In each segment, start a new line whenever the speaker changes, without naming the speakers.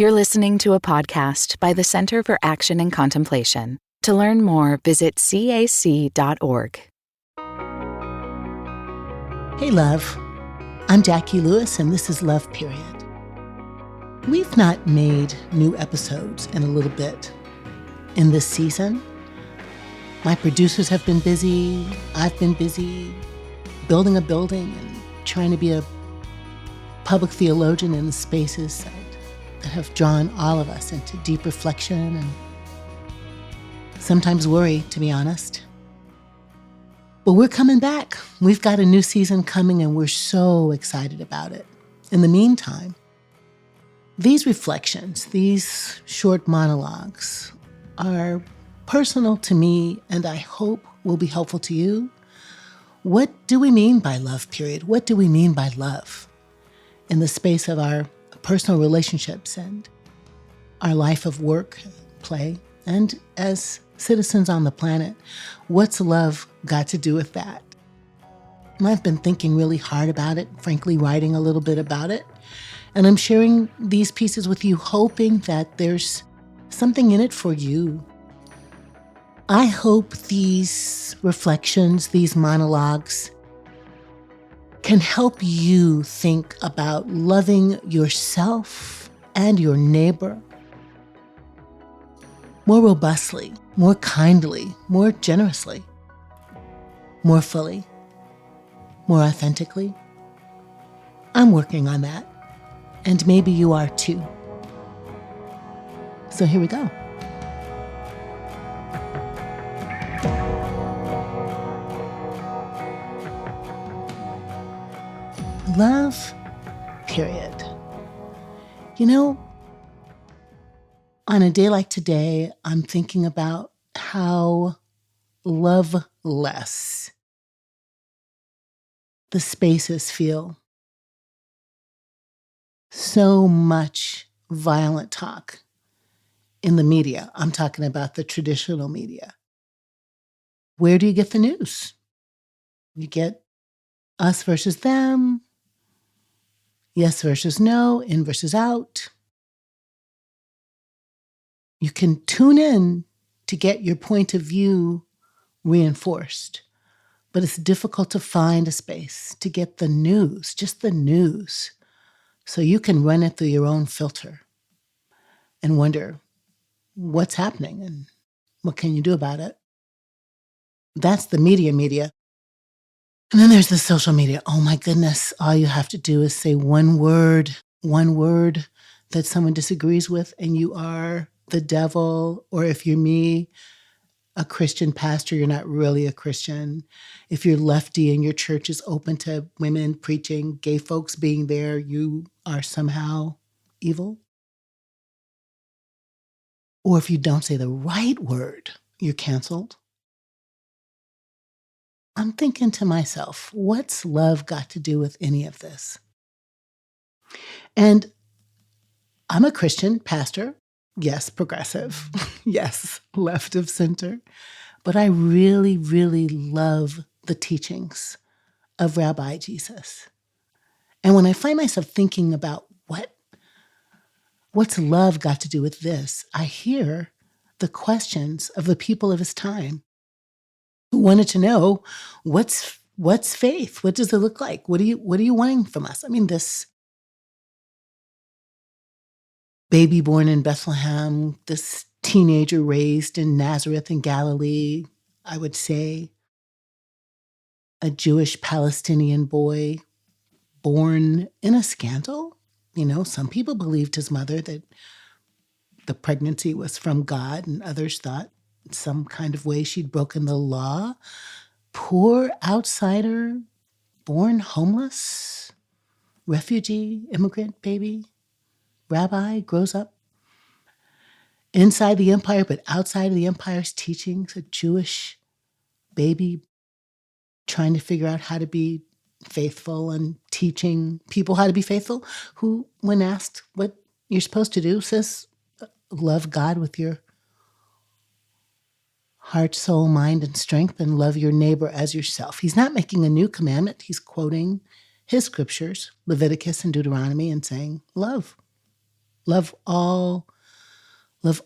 You're listening to a podcast by the Center for Action and Contemplation. To learn more, visit cac.org.
Hey, love. I'm Jacqui Lewis, and this is Love Period. We've not made new episodes in a little bit in this season. My producers have been busy. I've been busy building a building and trying to be a public theologian in the spaces that have drawn all of us into deep reflection and sometimes worry, to be honest. But we're coming back. We've got a new season coming, and we're so excited about it. In the meantime, these reflections, these short monologues, are personal to me, and I hope will be helpful to you. What do we mean by love, period? What do we mean by love in the space of our personal relationships and our life of work, play, and as citizens on the planet? What's love got to do with that? And I've been thinking really hard about it, frankly, writing a little bit about it. And I'm sharing these pieces with you, hoping that there's something in it for you. I hope these reflections, these monologues, can help you think about loving yourself and your neighbor more robustly, more kindly, more generously, more fully, more authentically. I'm working on that, and maybe you are too. So here we go. Love, period. You know, on a day like today, I'm thinking about how loveless the spaces feel. So much violent talk in the media. I'm talking about the traditional media. Where do you get the news? You get us versus them, yes versus no, in versus out. You can tune in to get your point of view reinforced, but it's difficult to find a space to get the news, just the news, so you can run it through your own filter and wonder what's happening and what can you do about it. That's the media. And then there's the social media. Oh my goodness, all you have to do is say one word that someone disagrees with, and you are the devil. Or if you're me, a Christian pastor, you're not really a Christian. If you're lefty and your church is open to women preaching, gay folks being there, you are somehow evil. Or if you don't say the right word, you're canceled. I'm thinking to myself, what's love got to do with any of this? And I'm a Christian pastor. Yes, progressive. Yes, left of center. But I really, really love the teachings of Rabbi Jesus. And when I find myself thinking about what's love got to do with this, I hear the questions of the people of his time who wanted to know what's faith? What does it look like? What are you wanting from us? I mean, this baby born in Bethlehem, this teenager raised in Nazareth in Galilee, I would say a Jewish Palestinian boy born in a scandal. You know, some people believed his mother that the pregnancy was from God, and others thought in some kind of way she'd broken the law. Poor outsider, born homeless, refugee, immigrant baby, rabbi, grows up inside the empire, but outside of the empire's teachings, a Jewish baby trying to figure out how to be faithful and teaching people how to be faithful, who, when asked what you're supposed to do, says, love God with your heart, soul, mind, and strength, and love your neighbor as yourself. He's not making a new commandment. He's quoting his scriptures, Leviticus and Deuteronomy, and saying, love. Love all of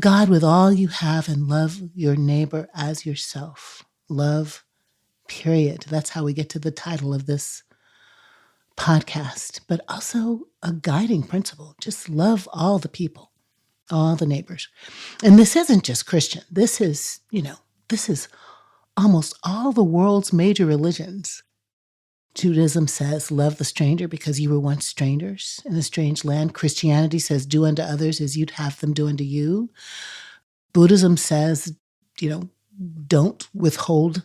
God with all you have, and love your neighbor as yourself. Love, period. That's how we get to the title of this podcast, but also a guiding principle. Just love all the people, all the neighbors. And this isn't just Christian. This is almost all the world's major religions. Judaism says, love the stranger because you were once strangers in a strange land. Christianity says, do unto others as you'd have them do unto you. Buddhism says, don't withhold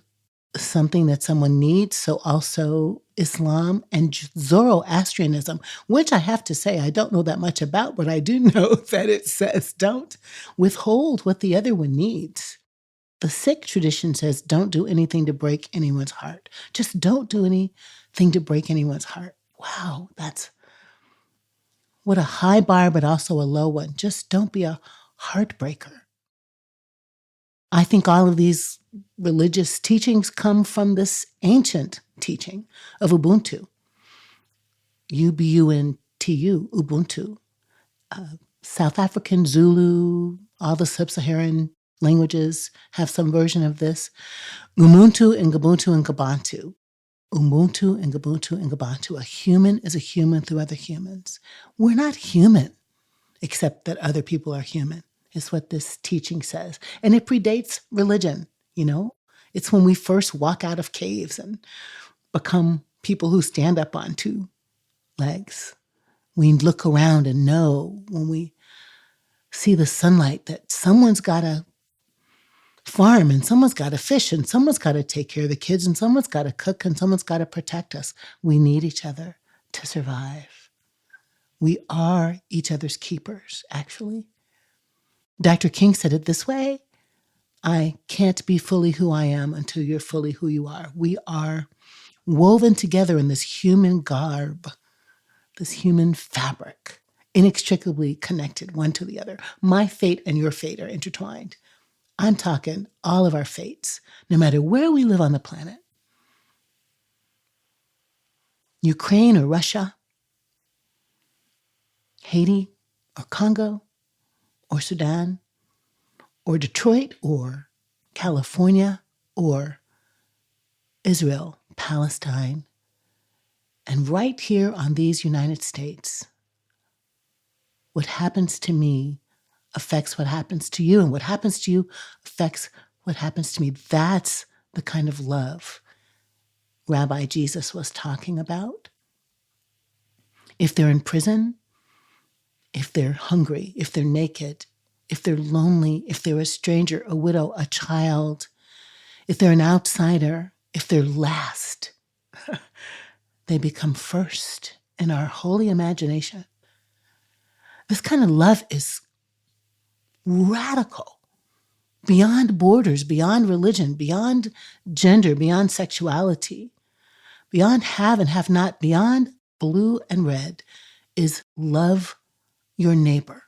something that someone needs. So also Islam and Zoroastrianism, which I have to say, I don't know that much about, but I do know that it says don't withhold what the other one needs. The Sikh tradition says don't do anything to break anyone's heart. Just don't do anything to break anyone's heart. Wow, that's what a high bar, but also a low one. Just don't be a heartbreaker. I think all of these religious teachings come from this ancient teaching of Ubuntu. U-B-U-N-T-U, Ubuntu. South African, Zulu, all the sub-Saharan languages have some version of this. Ubuntu and Ubuntu and Gabantu. Ubuntu and Ubuntu and Gabantu. A human is a human through other humans. We're not human, except that other people are human, is what this teaching says. And it predates religion, It's when we first walk out of caves and become people who stand up on two legs. We look around and know when we see the sunlight that someone's got to farm and someone's got to fish and someone's got to take care of the kids and someone's got to cook and someone's got to protect us. We need each other to survive. We are each other's keepers, actually. Dr. King said it this way: I can't be fully who I am until you're fully who you are. We are woven together in this human garb, this human fabric, inextricably connected one to the other. My fate and your fate are intertwined. I'm talking all of our fates, no matter where we live on the planet. Ukraine or Russia, Haiti or Congo or Sudan or Detroit or California or Israel, Palestine, and right here on these United States, what happens to me affects what happens to you, and what happens to you affects what happens to me. That's the kind of love Rabbi Jesus was talking about. If they're in prison, if they're hungry, if they're naked, if they're lonely, if they're a stranger, a widow, a child, if they're an outsider, if they're last, they become first in our holy imagination. This kind of love is radical, beyond borders, beyond religion, beyond gender, beyond sexuality, beyond have and have not, beyond blue and red, is love your neighbor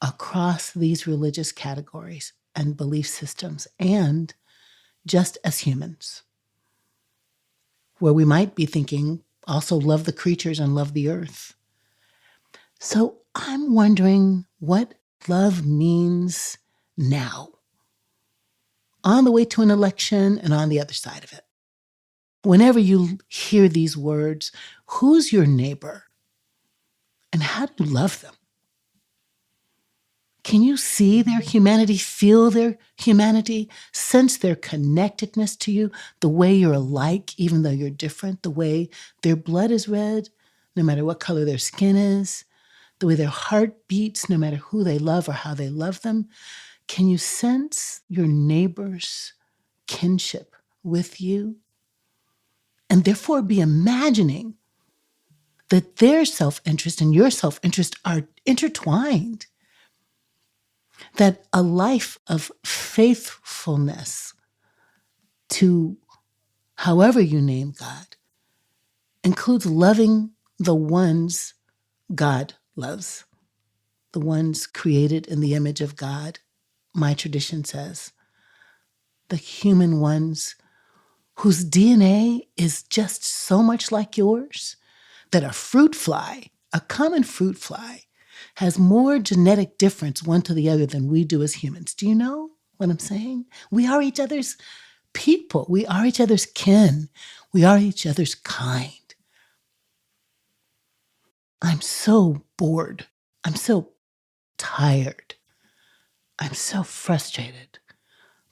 across these religious categories and belief systems, and just as humans, where we might be thinking also love the creatures and love the earth. So I'm wondering what love means now, on the way to an election and on the other side of it. Whenever you hear these words, who's your neighbor and how do you love them? Can you see their humanity, feel their humanity, sense their connectedness to you, the way you're alike, even though you're different, the way their blood is red, no matter what color their skin is, the way their heart beats, no matter who they love or how they love them? Can you sense your neighbor's kinship with you? And therefore be imagining that their self-interest and your self-interest are intertwined. That a life of faithfulness to however you name God includes loving the ones God loves, the ones created in the image of God, my tradition says, the human ones whose DNA is just so much like yours that a fruit fly, a common fruit fly, has more genetic difference one to the other than we do as humans. Do you know what I'm saying? We are each other's people. We are each other's kin. We are each other's kind. I'm so bored. I'm so tired. I'm so frustrated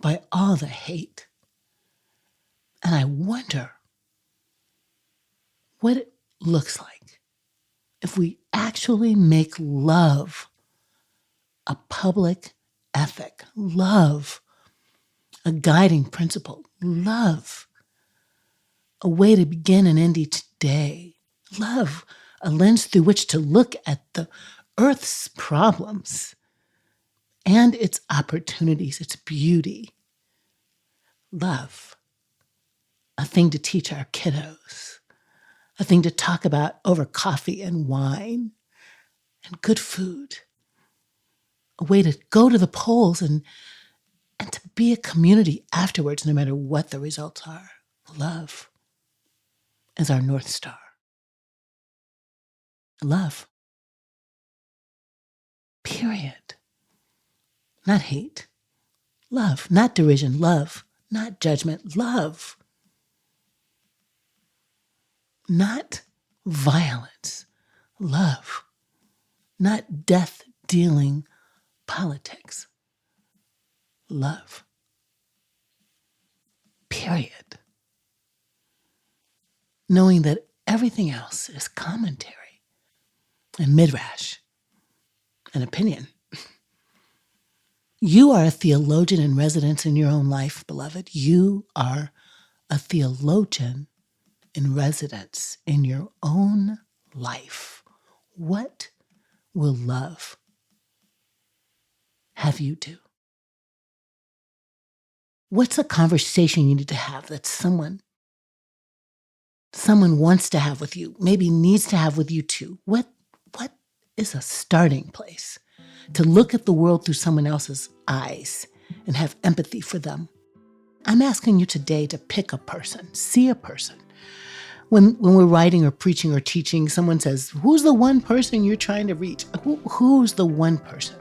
by all the hate. And I wonder what it looks like if we actually make love a public ethic, love a guiding principle, love a way to begin and end each day, love a lens through which to look at the earth's problems and its opportunities, its beauty. Love, a thing to teach our kiddos, a thing to talk about over coffee and wine and good food, a way to go to the polls and to be a community afterwards, no matter what the results are. Love is our North Star. Love. Period. Not hate. Love. Not derision. Love. Not judgment. Love. Not violence. Love. Not death-dealing politics. Love. Period. Knowing that everything else is commentary and midrash and opinion. You are a theologian in residence in your own life, beloved. You are a theologian in residence in your own life. What will love have you do? What's a conversation you need to have that someone wants to have with you, maybe needs to have with you too? What is a starting place to look at the world through someone else's eyes and have empathy for them? I'm asking you today to pick a person, see a person. When we're writing or preaching or teaching, someone says, who's the one person you're trying to reach? Who's the one person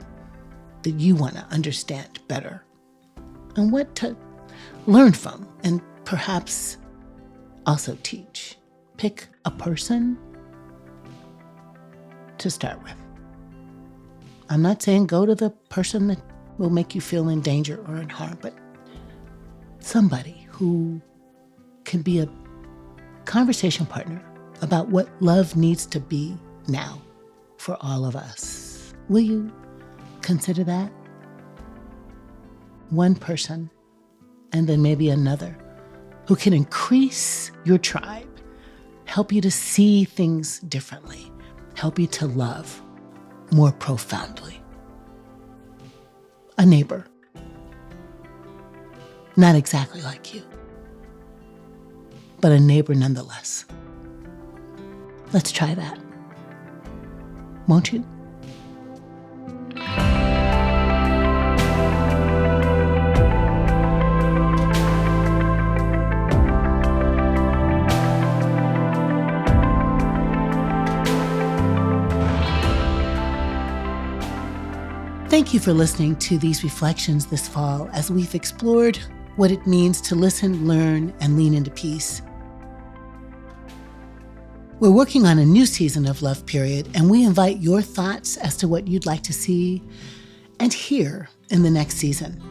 that you want to understand better? And what to learn from and perhaps also teach. Pick a person to start with. I'm not saying go to the person that will make you feel in danger or in harm, but somebody who can be a conversation partner about what love needs to be now for all of us. Will you consider that? One person, and then maybe another, who can increase your tribe, help you to see things differently, help you to love more profoundly. A neighbor, not exactly like you, but a neighbor nonetheless. Let's try that. Won't you? Thank you for listening to these reflections this fall as we've explored what it means to listen, learn, and lean into peace. We're working on a new season of Love Period, and we invite your thoughts as to what you'd like to see and hear in the next season.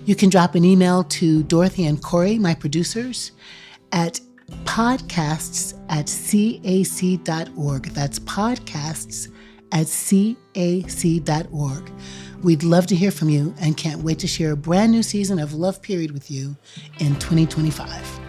You can drop an email to Dorothy and Corey, my producers, at podcasts@cac.org. That's podcasts@cac.org. We'd love to hear from you and can't wait to share a brand new season of Love Period with you in 2025.